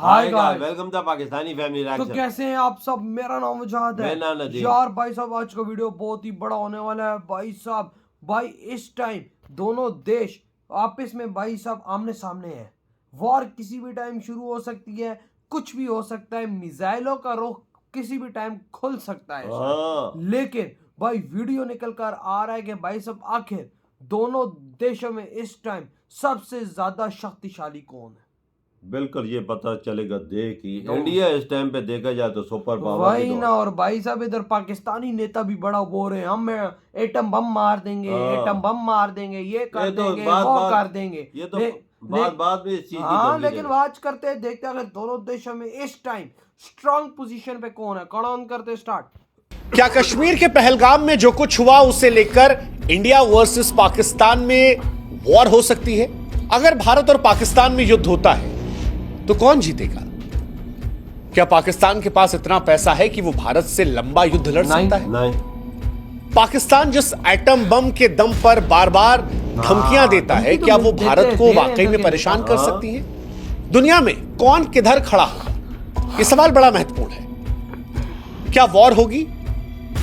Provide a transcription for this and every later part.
Hi guys, welcome to Pakistani family तो reaction. कैसे हैं आप सब। मेरा नाम मुजाहिद है। मेरा नाम नदीम। यार भाई साहब, आज का वीडियो बहुत ही बड़ा होने वाला है भाई साहब। भाई इस टाइम दोनों देश आपस में भाई साहब आमने सामने हैं। वॉर किसी भी टाइम शुरू हो सकती है, कुछ भी हो सकता है। मिसाइलों का रुख किसी भी टाइम खुल सकता है। लेकिन भाई वीडियो निकल कर आ रहा है कि भाई साहब आखिर दोनों देशों में इस टाइम सबसे ज्यादा शक्तिशाली कौन है। बिल्कुल ये पता चलेगा देख ही। इंडिया इस टाइम पे देखा जाए तो सुपर पावर वही ना। और भाई साहब इधर पाकिस्तानी नेता भी बड़ा बोल रहे हैं, हम एटम बम मार देंगे, एटम बम मार देंगे, ये कर देंगे, वो कर देंगे। ये तो बात भी इस चीज की। हाँ, लेकिन आज करते हैं, देखते हैं अगर दोनों देशों में इस टाइम स्ट्रॉन्ग पोजीशन पे कौन है। कौन करते स्टार्ट। क्या कश्मीर के पहलगाम में जो कुछ हुआ उसे लेकर इंडिया वर्सेस पाकिस्तान में वॉर हो सकती है? अगर भारत और पाकिस्तान में युद्ध होता है तो कौन जीतेगा? क्या पाकिस्तान के पास इतना पैसा है कि वो भारत से लंबा युद्ध लड़ सकता है? नहीं। पाकिस्तान जिस एटम बम के दम पर बार बार धमकियां देता है, क्या वो भारत को वाकई में परेशान कर सकती है? दुनिया में कौन किधर खड़ा होगा, ये सवाल बड़ा महत्वपूर्ण है। क्या वॉर होगी?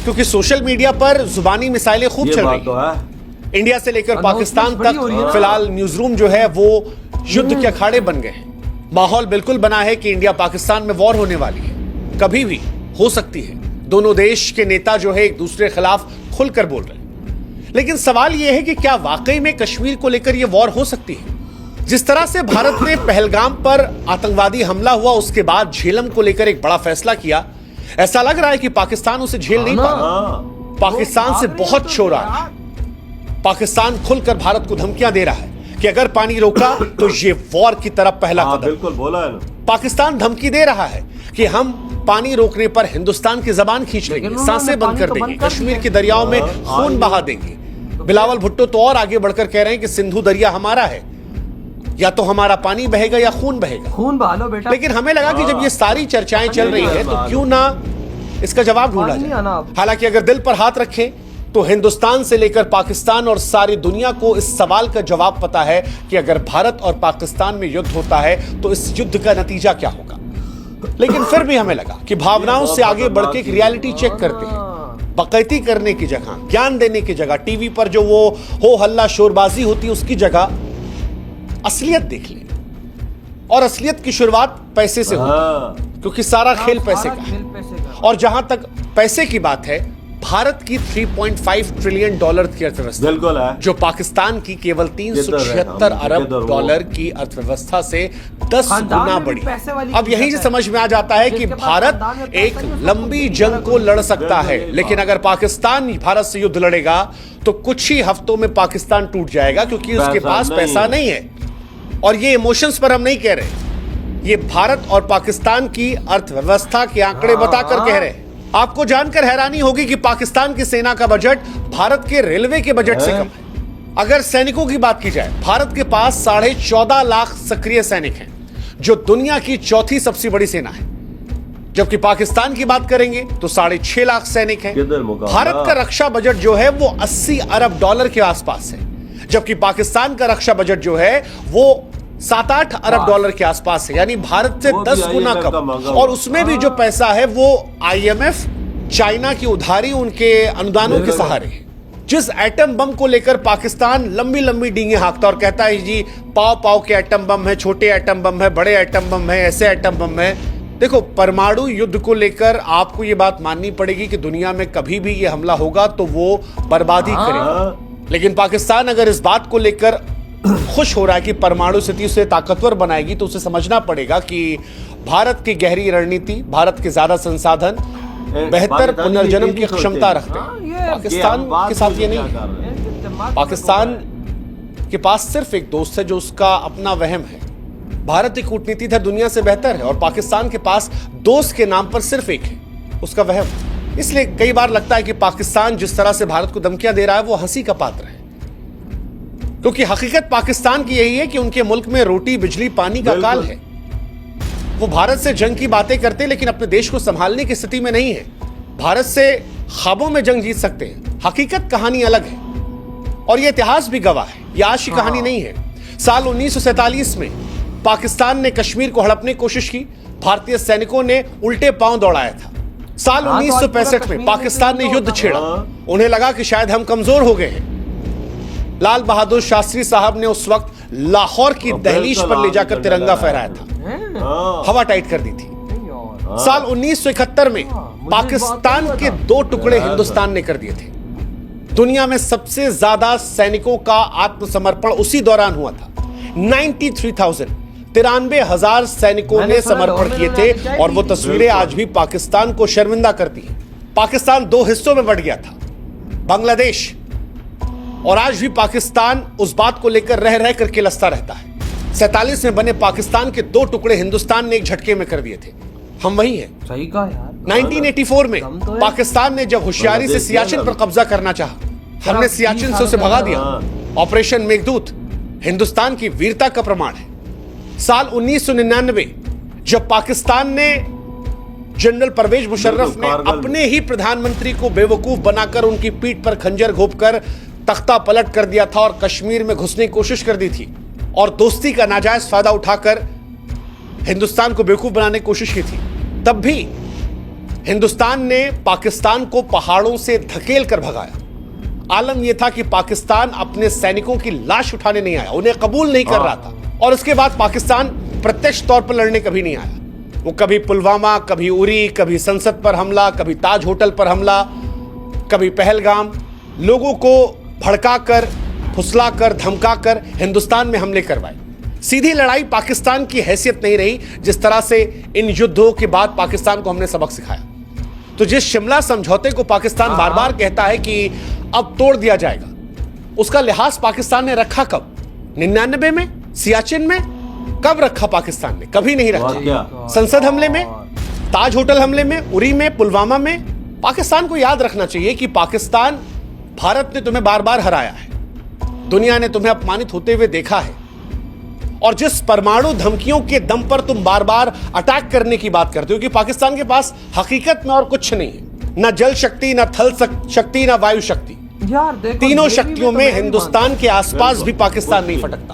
क्योंकि सोशल मीडिया पर जुबानी मिसाइलें खूब चल रही हैं। इंडिया से लेकर पाकिस्तान तक फिलहाल न्यूज रूम जो है वो युद्ध के अखाड़े बन गए हैं। माहौल बिल्कुल बना है कि इंडिया पाकिस्तान में वॉर होने वाली है, कभी भी हो सकती है। दोनों देश के नेता जो है एक दूसरे के खिलाफ खुलकर बोल रहे हैं। लेकिन सवाल यह है कि क्या वाकई में कश्मीर को लेकर यह वॉर हो सकती है? जिस तरह से भारत ने पहलगाम पर आतंकवादी हमला हुआ उसके बाद झेलम को लेकर एक बड़ा फैसला किया, ऐसा लग रहा है कि पाकिस्तान उसे झेल नहीं पा रहा। पाकिस्तान से बहुत शोर आ रहा है। पाकिस्तान खुलकर भारत को धमकियां दे रहा है कि अगर पानी रोका तो ये वॉर की तरफ पहला कदम। बिल्कुल बोला है ना। पाकिस्तान धमकी दे रहा है कि हम पानी रोकने पर हिंदुस्तान की जबान खींच लेंगे, सांसें बंद कर देंगे, कश्मीर के दरियाओं में खून बहा देंगे। बिलावल भुट्टो तो और आगे बढ़कर कह रहे हैं कि सिंधु दरिया हमारा है, या तो हमारा पानी बहेगा या खून बहेगा। खून बहा लो बेटा। लेकिन हमें लगा कि जब ये सारी चर्चाएं चल रही है तो क्यों ना इसका जवाब ढूंढा जाए। हालांकि अगर दिल पर हाथ रखें तो हिंदुस्तान से लेकर पाकिस्तान और सारी दुनिया को इस सवाल का जवाब पता है कि अगर भारत और पाकिस्तान में युद्ध होता है तो इस युद्ध का नतीजा क्या होगा। लेकिन फिर भी हमें लगा कि भावनाओं से आगे बढ़ के एक रियलिटी चेक करते हैं। बकैती करने की जगह, ज्ञान देने की जगह, टीवी पर जो वो हो हल्ला शोरबाजी होती है उसकी जगह असलियत देख ले। और असलियत की शुरुआत पैसे से होती है, क्योंकि सारा खेल पैसे का है। और जहां तक पैसे की बात है, भारत की 3.5 ट्रिलियन डॉलर की अर्थव्यवस्था बिल्कुल है, जो पाकिस्तान की केवल 376 अरब डॉलर की अर्थव्यवस्था से 10 गुना बड़ी। अब यहीं से समझ में आ जाता है कि भारत एक लंबी जंग को लड़ सकता है, लेकिन अगर पाकिस्तान भारत से युद्ध लड़ेगा तो कुछ ही हफ्तों में पाकिस्तान टूट जाएगा, क्योंकि उसके पास पैसा नहीं है। और ये इमोशंस पर हम नहीं कह रहे, ये भारत और पाकिस्तान की अर्थव्यवस्था के आंकड़े बताकर कह रहे हैं। आपको जानकर हैरानी होगी कि पाकिस्तान की सेना का बजट भारत के रेलवे के बजट से कम है। अगर सैनिकों की बात की जाए, भारत के पास 14.5 लाख सक्रिय सैनिक हैं, जो दुनिया की चौथी सबसे बड़ी सेना है। जबकि पाकिस्तान की बात करेंगे तो 6.5 लाख सैनिक हैं। भारत का रक्षा बजट जो है वो 80 अरब डॉलर के आसपास है, जबकि पाकिस्तान का रक्षा बजट जो है वो 7-8 अरब डॉलर के आसपास है, यानी भारत से 10 गुना कम। और उसमें भी जो पैसा है वो IMF, चाइना की उधारी, उनके अनुदानों के सहारे। जिस एटम बम को लेकर पाकिस्तान लंबी लंबी डींगे हाँकता और कहता है जी पाव पाव के एटम बम है, छोटे एटम बम है, बड़े एटम बम है, ऐसे एटम बम है। देखो, परमाणु युद्ध को लेकर आपको ये बात माननी पड़ेगी कि दुनिया में कभी भी ये हमला होगा तो वो बर्बादी करेगा। लेकिन पाकिस्तान अगर इस बात को लेकर खुश हो रहा है कि परमाणु स्थिति उसे ताकतवर बनाएगी, तो उसे समझना पड़ेगा कि भारत की गहरी रणनीति, भारत के ज्यादा संसाधन, बेहतर पुनर्जन्म की क्षमता रखते हैं। पाकिस्तान के साथ ये नहीं है। पाकिस्तान के पास सिर्फ एक दोस्त है जो उसका अपना वहम है। भारत की कूटनीति दुनिया से बेहतर है और पाकिस्तान के पास दोस्त के नाम पर सिर्फ एक है, उसका वहम। इसलिए कई बार लगता है कि पाकिस्तान जिस तरह से भारत को धमकियां दे रहा है वो हंसी का पात्र है, क्योंकि हकीकत पाकिस्तान की यही है कि उनके मुल्क में रोटी बिजली पानी का काल है। वो भारत से जंग की बातें करते हैं लेकिन अपने देश को संभालने की स्थिति में नहीं है। भारत से ख्वाबों में जंग जीत सकते हैं, हकीकत कहानी अलग है। और यह इतिहास भी गवाह है, यह आज की कहानी नहीं है। साल 1947 में पाकिस्तान ने कश्मीर को हड़पने की कोशिश की, भारतीय सैनिकों ने उल्टे पांव दौड़ाया था। साल 1965 में पाकिस्तान ने युद्ध छेड़ा। उन्हें लगा कि शायद हम कमजोर हो गए हैं। लाल बहादुर शास्त्री साहब ने उस वक्त लाहौर की दहलीज पर ले जाकर तिरंगा फहराया था, हवा टाइट कर दी थी। साल 1971 में पाकिस्तान के 2 टुकड़े हिंदुस्तान ने कर दिए थे। दुनिया में सबसे ज्यादा सैनिकों का आत्मसमर्पण उसी दौरान हुआ था। 93,000 सैनिकों ने समर्पण किए थे और वो तस्वीरें आज भी पाकिस्तान को शर्मिंदा करती हैं। पाकिस्तान 2 हिस्सों में बंट गया था, बांग्लादेश, और आज भी पाकिस्तान उस बात को लेकर रह रह कर किलसता रहता है। 47 में बने पाकिस्तान के 2 टुकड़े हिंदुस्तान ने एक झटके में कर दिए थे। हम वही हैं। सही कहा यार। 1984 में पाकिस्तान ने जब होशियारी से सियाचिन पर कब्जा करना चाहा, हमने सियाचिन से उसे भगा दिया। ऑपरेशन मेघदूत हिंदुस्तान की वीरता का प्रमाण है। साल 1999 जब पाकिस्तान ने जनरल परवेज मुशर्रफ ने अपने ही प्रधानमंत्री को बेवकूफ बनाकर उनकी पीठ पर खंजर घोंपकर तख्ता पलट कर दिया था और कश्मीर में घुसने की कोशिश कर दी थी और दोस्ती का नाजायज फायदा उठाकर हिंदुस्तान को बेवकूफ बनाने की कोशिश की थी, तब भी हिंदुस्तान ने पाकिस्तान को पहाड़ों से धकेल कर भगाया। आलम यह था कि पाकिस्तान अपने सैनिकों की लाश उठाने नहीं आया, उन्हें कबूल नहीं कर रहा था। और उसके बाद पाकिस्तान प्रत्यक्ष तौर पर लड़ने कभी नहीं आया। वो कभी पुलवामा, कभी उरी, कभी संसद पर हमला, कभी ताज होटल पर हमला, कभी पहलगाम, लोगों को भड़काकर, फुसलाकर, धमकाकर हिंदुस्तान में हमले करवाए। सीधी लड़ाई पाकिस्तान की हैसियत नहीं रही, जिस तरह से इन युद्धों के बाद पाकिस्तान को हमने सबक सिखाया। तो जिस शिमला समझौते को पाकिस्तान बार बार कहता है कि अब तोड़ दिया जाएगा, उसका लिहाज पाकिस्तान ने रखा कब? 99 में, सियाचिन में? कब रखा पाकिस्तान ने? कभी नहीं रखा। संसद हमले में, ताज होटल हमले में, उरी में, पुलवामा में। पाकिस्तान को याद रखना चाहिए कि पाकिस्तान, भारत ने तुम्हें बार बार हराया है, दुनिया ने तुम्हें अपमानित होते हुए देखा है, और जिस परमाणु धमकियों के दम पर तुम बार बार अटैक करने की बात करते हो कि पाकिस्तान के पास हकीकत में और कुछ नहीं है, ना जल शक्ति, ना थल शक्ति, ना वायु शक्ति। तीनों शक्तियों में हिंदुस्तान के आसपास भी पाकिस्तान नहीं फटकता।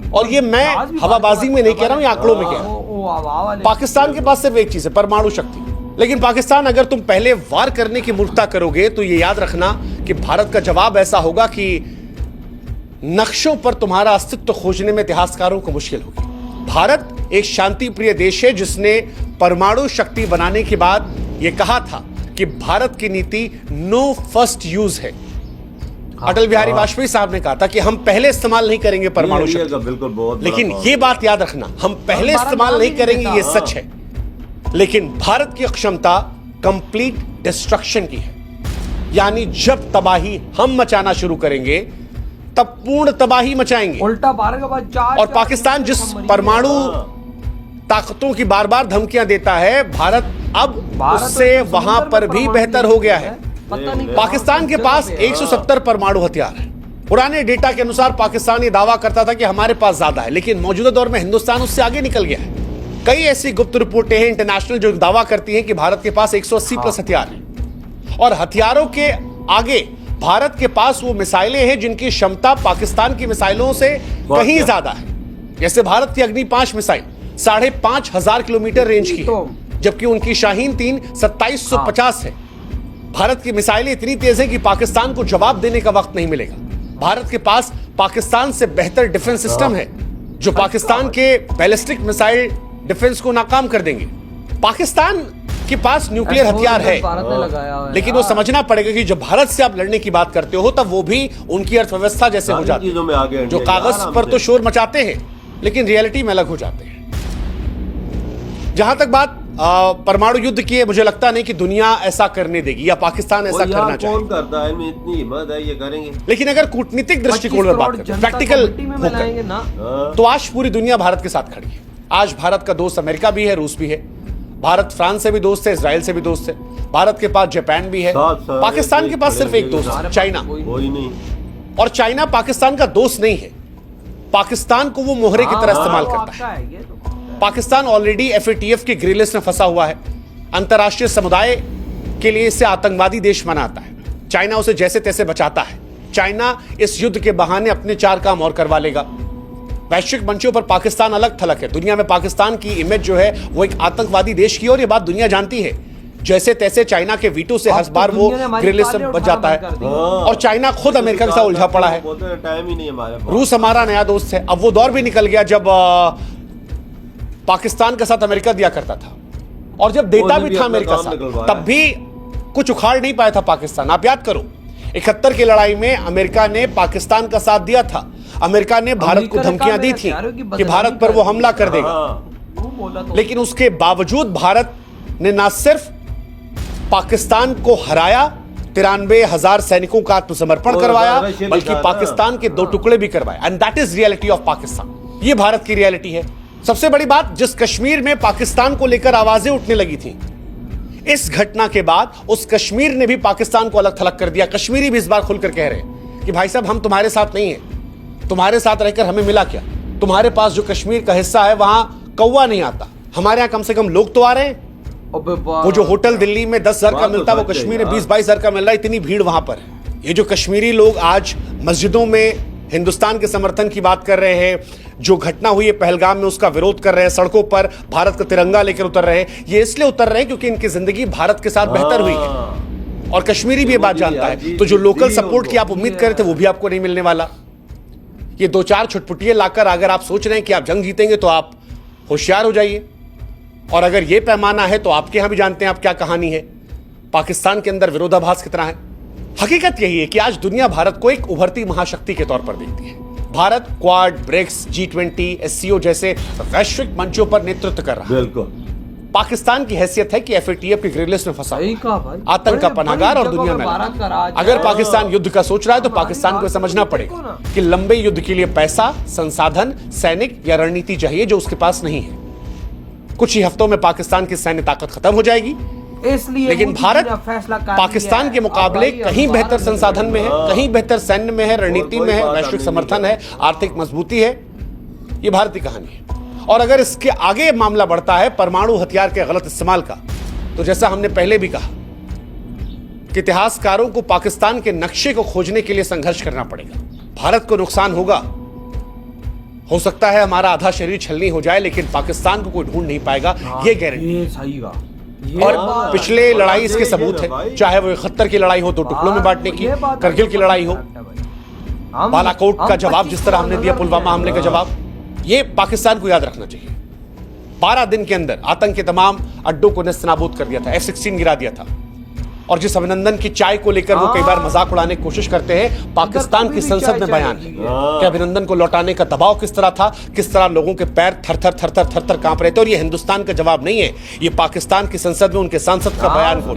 और ये मैं हवाबाजी में नहीं कह रहा हूं, ये आंकड़ों में कह रहा हूं। पाकिस्तान के पास सिर्फ एक चीज है, परमाणु शक्ति। लेकिन पाकिस्तान, अगर तुम पहले वार करने की मूर्खता करोगे तो ये याद रखना कि भारत का जवाब ऐसा होगा कि नक्शों पर तुम्हारा अस्तित्व खोजने में इतिहासकारों को मुश्किल होगी। भारत एक शांति प्रिय देश है जिसने परमाणु शक्ति बनाने के बाद यह कहा था कि भारत की नीति नो फर्स्ट यूज है। अटल बिहारी वाजपेयी साहब ने कहा था कि हम पहले इस्तेमाल नहीं करेंगे परमाणु शक्ति। बिल्कुल, बहुत लेकिन यह बात याद रखना, हम पहले इस्तेमाल नहीं करेंगे, यह सच है। लेकिन भारत की क्षमता कंप्लीट डिस्ट्रक्शन की है, यानी जब तबाही हम मचाना शुरू करेंगे तब पूर्ण तबाही मचाएंगे। उल्टा बारह के बाद और पाकिस्तान जिस परमाणु ताकतों की बार बार धमकियां देता है, भारत अब उससे वहां पर भी बेहतर हो गया है। पाकिस्तान के पास 170 परमाणु हथियार है। पुराने डेटा के अनुसार पाकिस्तान ये दावा करता था कि हमारे पास ज्यादा है, लेकिन मौजूदा दौर में हिंदुस्तान उससे आगे निकल गया है। कई ऐसी गुप्त रिपोर्टें हैं इंटरनेशनल जो दावा करती हैं कि भारत के पास 180 प्लस हथियार हैं। और हथियारों के आगे भारत के पास वो मिसाइलें हैं जिनकी क्षमता पाकिस्तान की मिसाइलों से कहीं ज्यादा है। जैसे भारत की अग्नि 5 मिसाइल 5,500 किलोमीटर रेंज की है, जबकि उनकी शाहीन 3 2750 है। भारत की मिसाइलें इतनी तेज है कि पाकिस्तान को जवाब देने का वक्त नहीं मिलेगा। भारत के पास पाकिस्तान से बेहतर डिफेंस सिस्टम है जो पाकिस्तान के बैलिस्टिक मिसाइल डिफेंस को नाकाम कर देंगे। पाकिस्तान के पास न्यूक्लियर हथियार है, लेकिन वो समझना पड़ेगा कि जब भारत से आप लड़ने की बात करते हो तब वो भी उनकी अर्थव्यवस्था जैसे हो जाती है, जो कागज पर तो शोर मचाते हैं लेकिन रियलिटी में अलग हो जाते हैं। जहां तक बात परमाणु युद्ध की है, मुझे लगता नहीं कि दुनिया ऐसा करने देगी या पाकिस्तान ऐसा करना चाहिए। कौन करता है? इतनी हिम्मत है, ये करेंगे। लेकिन अगर कूटनीतिक दृष्टिकोण में बात करें, प्रैक्टिकल होकर, तो आज पूरी दुनिया भारत के साथ खड़ी है। आज भारत का दोस्त अमेरिका भी है, रूस भी है। भारत फ्रांस से भी दोस्त है, इजराइल से भी दोस्त है। भारत के पास जापान भी है। पाकिस्तान के पास सिर्फ एक दोस्त है, चाइना। कोई नहीं। और चाइना पाकिस्तान का दोस्त नहीं है, पाकिस्तान को वो मोहरे की तरह इस्तेमाल करता है। पाकिस्तान ऑलरेडी FATF के ग्रे लिस्ट में फंसा हुआ है। अंतर्राष्ट्रीय समुदाय के लिए इसे आतंकवादी देश मनाता है। चाइना उसे जैसे तैसे बचाता है। चाइना इस युद्ध के बहाने अपने 4 काम और करवा लेगा। वैश्विक मंचों पर पाकिस्तान अलग थलग है। दुनिया में पाकिस्तान की इमेज जो है वो एक आतंकवादी देश की, और ये बात दुनिया जानती है। जैसे तैसे चाइना के वीटो से हर बार वो ग्रे लिस्ट में बच जाता है, और चाइना खुद अमेरिका के साथ उलझा पड़ा है। टाइम ही नहीं हमारे पास। रूस हमारा नया दोस्त है। अब वो दौर भी निकल गया जब पाकिस्तान के साथ अमेरिका दिया करता था, और जब देता भी था अमेरिका साथ, तब भी कुछ उखाड़ नहीं पाया था पाकिस्तान। आप याद करो 71 की लड़ाई में अमेरिका ने पाकिस्तान का साथ दिया था। अमेरिका ने भारत को धमकियां दी थी कि भारत पर वो हमला कर देगा, लेकिन उसके बावजूद भारत ने ना सिर्फ पाकिस्तान को हराया, 93,000 सैनिकों का आत्मसमर्पण करवाया, बल्कि पाकिस्तान के 2 टुकड़े भी करवाए। And that is reality of Pakistan. ये भारत की रियलिटी है। सबसे बड़ी बात, जिस कश्मीर में पाकिस्तान को लेकर आवाजें उठने लगी थी, इस घटना के बाद उस कश्मीर ने भी पाकिस्तान को अलग थलग कर दिया। कश्मीरी भी इस बार खुलकर कह रहे हैं कि भाई साहब हम तुम्हारे साथ नहीं है, तुम्हारे साथ रहकर हमें मिला क्या? तुम्हारे पास जो कश्मीर का हिस्सा है वहां कौवा नहीं आता, हमारे यहां कम से कम लोग तो आ रहे हैं। वो जो होटल दिल्ली में 10,000 का मिलता है वो कश्मीर में 20-22,000 का मिल रहा है। इतनी भीड़ वहां पर है। ये जो कश्मीरी लोग आज मस्जिदों में हिंदुस्तान के समर्थन की बात कर रहे हैं, जो घटना हुई है पहलगाम में उसका विरोध कर रहे हैं, सड़कों पर भारत का तिरंगा लेकर उतर रहे हैं, ये इसलिए उतर रहे हैं क्योंकि इनकी जिंदगी भारत के साथ बेहतर हुई है। और कश्मीरी भी ये बात जानता है। तो जो लोकल सपोर्ट की आप उम्मीद कर रहे थे वो भी आपको नहीं मिलने वाला। ये 2-4 छुटपुटिये लाकर अगर आप सोच रहे हैं कि आप जंग जीतेंगे तो आप होशियार हो जाइए। और अगर ये पैमाना है तो आपके यहां भी जानते हैं आप क्या कहानी है। पाकिस्तान के अंदर विरोधाभास कितना है। हकीकत यही है कि आज दुनिया भारत को एक उभरती महाशक्ति के तौर पर देखती है। Bharat quad, BRICS, G20, SCO जैसे वैश्विक मंचों पर नेतृत्व कर रहा है। बिल्कुल। पाकिस्तान की हैसियत है कि FATF की ग्रे लिस्ट में फंसा आतंक का पनाहगार और दुनिया में। अगर पाकिस्तान युद्ध का सोच रहा है तो पाकिस्तान को समझना पड़ेगा कि लंबे युद्ध के लिए पैसा, संसाधन, सैनिक या रणनीति चाहिए जो उसके पास नहीं है। कुछ ही हफ्तों में पाकिस्तान की सैन्य ताकत खत्म हो जाएगी, इसलिए लेकिन भारत पाकिस्तान के मुकाबले कहीं बेहतर संसाधन में है, कहीं बेहतर सैन्य में है, रणनीति में है, वैश्विक समर्थन है, आर्थिक मजबूती है। ये भारत की कहानी है। और अगर इसके आगे मामला बढ़ता है परमाणु हथियार के गलत इस्तेमाल का, तो जैसा हमने पहले भी कहा कि इतिहासकारों को पाकिस्तान के नक्शे को खोजने के लिए संघर्ष करना पड़ेगा। भारत को नुकसान होगा, हो सकता है हमारा आधा शरीर छलनी हो जाए, लेकिन पाकिस्तान को कोई ढूंढ नहीं पाएगा, ये गारंटी। और पिछले लड़ाई इसके सबूत है, चाहे वो 71 की लड़ाई हो 2 टुकड़ों में बांटने की, करगिल की लड़ाई हो, बालाकोट का जवाब जिस तरह हमने दिया, पुलवामा हमले का जवाब, ये पाकिस्तान को याद रखना चाहिए। 12 दिन के अंदर आतंक के तमाम अड्डों को नेस्तनाबूद कर दिया था, F-16 गिरा दिया था। और जिस अभिनंदन की चाय को लेकर वो कई बार मजाक उड़ाने की कोशिश करते हैं, पाकिस्तान की संसद में बयान है कि अभिनंदन को लौटाने का दबाव किस तरह था, किस तरह लोगों के पैर थर-थर कांप रहे थे। और ये हिंदुस्तान का जवाब नहीं है, ये पाकिस्तान की संसद में उनके सांसद का बयान हो,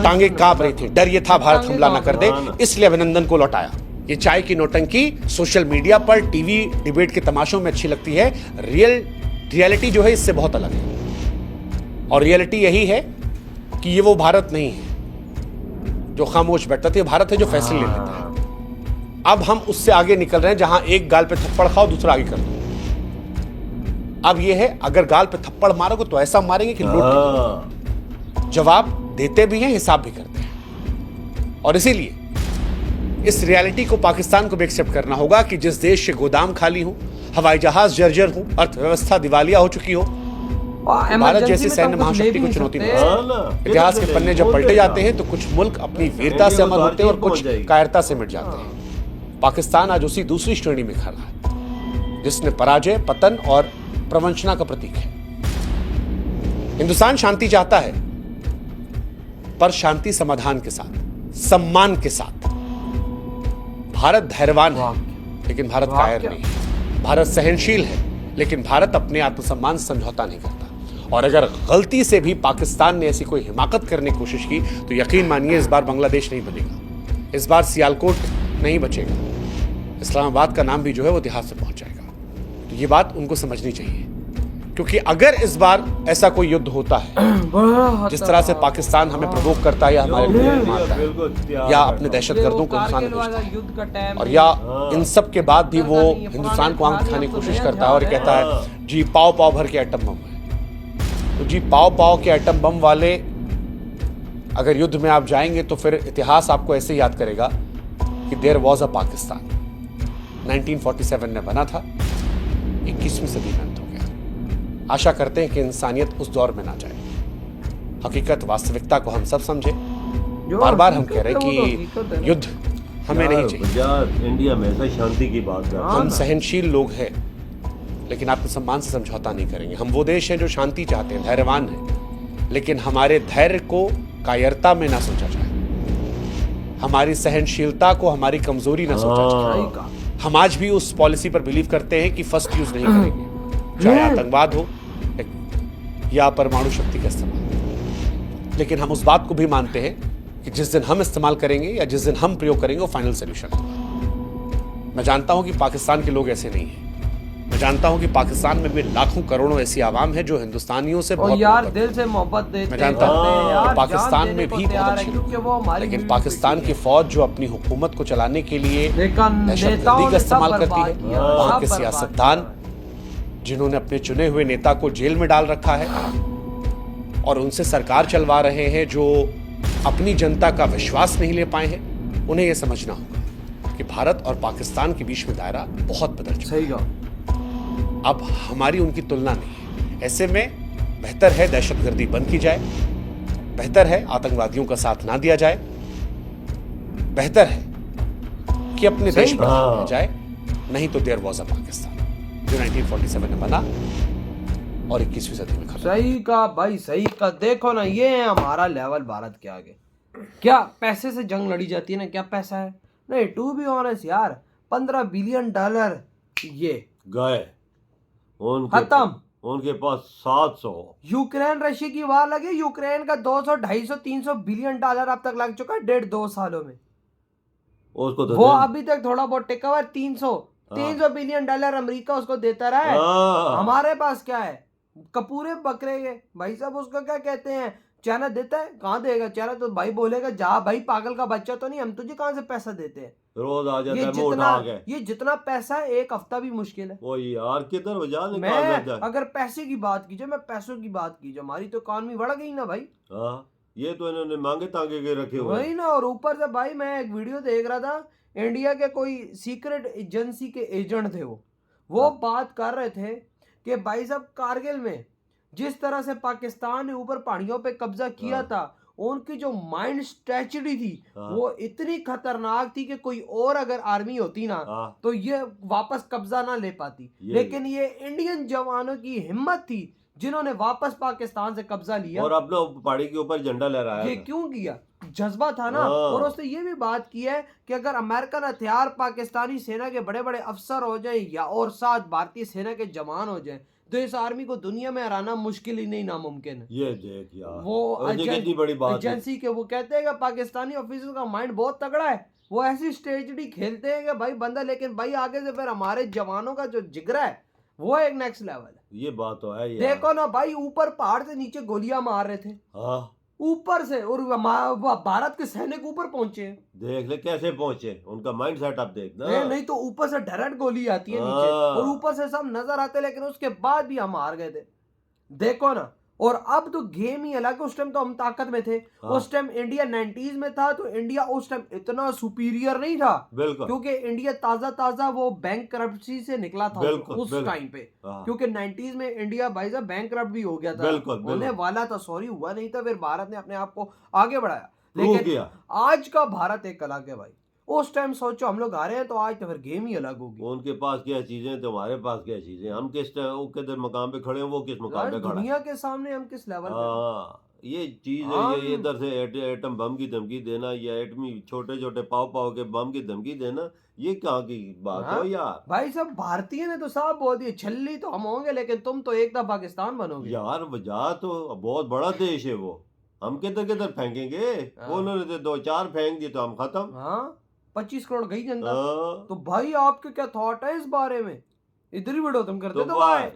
टांगे कांप रही थी, डर ये था भारत हमला न कर दे, इसलिए अभिनंदन को लौटाया। ये चाय की नौटंकी सोशल मीडिया पर, टीवी डिबेट के तमाशों में अच्छी लगती है। रियलिटी जो है इससे बहुत अलग है। और रियलिटी यही है कि ये वो भारत नहीं है जो खामोश बैठता था, भारत है जो फैसले ले लेता है। अब हम उससे आगे निकल रहे हैं जहां एक गाल पे थप्पड़ खाओ दूसरा आगे कर दो। अब ये है, अगर गाल पे थप्पड़ मारोगे तो ऐसा मारेंगे कि लूट। जवाब देते भी हैं, हिसाब भी करते हैं। और इसीलिए इस रियलिटी को पाकिस्तान को भी एक्सेप्ट करना होगा कि जिस देश के गोदाम खाली हो, हवाई जहाज जर्जर हो, अर्थव्यवस्था दिवालिया हो चुकी हो, भारत जैसी सैन्य महाशक्ति को चुनौती नहीं। इतिहास के पन्ने जब पलटे जाते हैं तो कुछ मुल्क अपनी वीरता से अमर होते हैं और कुछ कायरता से मिट जाते हैं। पाकिस्तान आज उसी दूसरी श्रेणी में खड़ा है जिसने पराजय, पतन और प्रवंचना का प्रतीक है। हिंदुस्तान शांति चाहता है, पर शांति समाधान के साथ, सम्मान के साथ। भारत धैर्यवान है, लेकिन भारत कायर नहीं है। भारत सहनशील है, लेकिन भारत अपने आत्मसम्मान से समझौता नहीं करता। और अगर गलती से भी पाकिस्तान ने ऐसी कोई हिमाकत करने की कोशिश की तो यकीन मानिए इस बार बांग्लादेश नहीं बनेगा, इस बार सियालकोट नहीं बचेगा, इस्लामाबाद का नाम भी जो है वो इतिहास में पहुंच जाएगा। तो ये बात उनको समझनी चाहिए, क्योंकि अगर इस बार ऐसा कोई युद्ध होता है जिस तरह से पाकिस्तान हमें प्रोवोक करता है या हमारे मारता है या अपने दहशतगर्दों को नुकसान पहुंचाता है, और या इन सब के बाद भी वो हिंदुस्तान को आंख दिखाने की कोशिश करता है और कहता है जी पाव पाव भर के एटम बम है, तो जी पाव पाव के एटम बम वाले अगर युद्ध में आप जाएंगे तो फिर इतिहास आपको ऐसे याद करेगा कि देयर वॉज अ पाकिस्तान। 1947 में बना था, 21वीं सदी में अंत हो गया। आशा करते हैं कि इंसानियत उस दौर में ना जाए। हकीकत, वास्तविकता को हम सब समझे। बार बार हम कह रहे हैं कि युद्ध हमें नहीं चाहिए। इंडिया में ऐसा शांति की बात है। हम सहनशील लोग हैं, लेकिन आत्मसम्मान से समझौता नहीं करेंगे। हम वो देश हैं जो शांति चाहते हैं, धैर्यवान हैं, लेकिन हमारे धैर्य को कायरता में ना सोचा जाए, हमारी सहनशीलता को हमारी कमजोरी ना सोचा जाए। हम आज भी उस पॉलिसी पर बिलीव करते हैं कि फर्स्ट यूज नहीं करेंगे, चाहे आतंकवाद हो या परमाणु शक्ति का इस्तेमाल। लेकिन हम उस बात को भी मानते हैं कि जिस दिन हम इस्तेमाल करेंगे या जिस दिन हम प्रयोग करेंगे वो फाइनल सोल्यूशन होगा। मैं जानता हूं कि पाकिस्तान के लोग ऐसे नहीं हैं। मैं जानता हूं कि पाकिस्तान में भी लाखों करोड़ों ऐसी आवाम है जो हिंदुस्तानियों से बहुत यार दिल से मोहब्बत देते हैं। मैं जानता हूं पाकिस्तान में भी बहुत अच्छी लोग, लेकिन पाकिस्तान की फौज जो अपनी हुकूमत को चलाने के लिए दहशतगर्दी का इस्तेमाल करती है, वहां के सियासतदान जिन्होंने अपने चुने हुए नेता को जेल में डाल रखा है और उनसे सरकार चलवा रहे हैं, जो अपनी जनता का विश्वास नहीं ले पाए हैं, उन्हें यह समझना होगा कि भारत और पाकिस्तान के बीच में दायरा बहुत बदल चुका है। अब हमारी उनकी तुलना नहीं है। ऐसे में बेहतर है दहशतगर्दी बंद की जाए, बेहतर है आतंकवादियों का साथ ना दिया जाए, बेहतर है कि अपने देश पर ध्यान दिया जाए। नहीं तो देयर वाज अ पाकिस्तान जो 1947 में बना और 21वीं सदी में खत्म। सही का भाई, सही का। देखो ना, ये है हमारा लेवल भारत के आगे। क्या पैसे से जंग लड़ी जाती है ना? क्या पैसा है? नहीं, टू बी ऑनेस्ट यार, $15 बिलियन ये गए खत्म। उनके पास 700। यूक्रेन रशिया की वार लगी, यूक्रेन का 200, 250, $300 बिलियन अब तक लग चुका है 1.5-2 सालों में। उसको तो वो अभी तक थोड़ा बहुत टिका हुआ है। 300 बिलियन डॉलर अमेरिका उसको देता रहा है। हमारे पास क्या है? कपूरे बकरे के भाई साहब। उसको क्या कहते हैं? चाइना देता है? कहाँ देगा? चाइना तो भाई बोलेगा जा भाई, पागल का बच्चा तो नहीं, हम तुझे कहाँ से पैसा देते हैं? रोज आ जाता है ये जितना पैसा है, एक हफ्ता भी मुश्किल है। वो यार किधर वजह मैं अगर पैसे की बात की जाए, मैं पैसों की बात की जाए, हमारी तो इकॉनमी बढ़ गई ना भाई। ये तो इन्होंने मांगे तांगे के रखे हुए वही ना। और ऊपर से भाई मैं एक वीडियो देख रहा था, इंडिया के कोई सीक्रेट एजेंसी के एजेंट थे, वो बात कर रहे थे कि भाई साहब कारगिल में जिस तरह से पाकिस्तान ने ऊपर पहाड़ियों पे कब्जा किया था, उनकी जो माइंड स्ट्रेटजी थी वो इतनी खतरनाक थी कि कोई और अगर आर्मी होती ना तो ये वापस कब्जा ना ले पाती। लेकिन ये इंडियन जवानों की हिम्मत थी जिन्होंने वापस पाकिस्तान से कब्जा लिया और अपने पहाड़ी के ऊपर झंडा लहराया। ये क्यों किया? जज्बा था ना। और उसने ये भी बात की है कि अगर अमेरिकन हथियार पाकिस्तानी सेना के बड़े बड़े अफसर हो जाए या और साथ भारतीय सेना के जवान हो जाए तो इस आर्मी को दुनिया में हराना मुश्किल ही नहीं, नामुमकिन है। ये देख यार, वो कितनी बड़ी बात एजेंसी के वो कहते हैं कि पाकिस्तानी ऑफिसर का माइंड बहुत तगड़ा है, वो ऐसी स्ट्रेटजी खेलते हैं कि भाई बंदा, लेकिन भाई आगे से फिर हमारे जवानों का जो जिगरा है वो एक नेक्स्ट लेवल है। ये बात तो है यार। देखो ना भाई, ऊपर पहाड़ से नीचे गोलियां मार रहे थे ऊपर से, और भारत के सैनिक ऊपर पहुंचे। देख ले कैसे पहुंचे, उनका माइंड सेटअप देख ना। नहीं तो ऊपर से डायरेक्ट गोली आती है नीचे और ऊपर से सब नजर आते, लेकिन उसके बाद भी हम हार गए थे। देखो ना। और अब तो गेम ही अलग है। उस टाइम तो हम ताकत में थे। उस टाइम इंडिया 90s में था, तो इंडिया उस टाइम इतना सुपीरियर नहीं था, क्योंकि इंडिया ताजा वो बैंक करप्सी से निकला था उस टाइम पे। क्योंकि 90s में इंडिया भाई साहब बैंक करप्ट भी हो गया था, होने वाला था, सॉरी हुआ नहीं था। फिर भारत ने अपने आप को आगे बढ़ाया। लेकिन आज का भारत एक अलग है भाई। उस टाइम सोचो हम लोग आ रहे हैं, तो आज तो फिर गेम ही अलग होगी। उनके पास क्या चीजें तो हमारे पास क्या चीजें। हम किस किधर मकाम पे खड़े हैं, वो किस मकाम पे खड़ा है। दुनिया के सामने हम किस लेवल पे। ये चीज है। ये इधर से एटम बम की धमकी देना या एटमी छोटे छोटे पाव के बम की धमकी देना, ये कहाँ की बात है यार। भाई सब भारतीय ने तो साहब बोल दिया, छल्ली तो हम होंगे लेकिन तुम तो एक दफा पाकिस्तान बनोगे। यार वजह तो बहुत बड़ा देश है वो, हम किधर किधर फेंकेंगे। उन्होंने 2-4 फेंक दिए तो हम खत्म। 25 करोड़ गई जनता। तो भाई आपके क्या थॉट है इस बारे में? इधर ही वीडियो तुम करते तो भाई।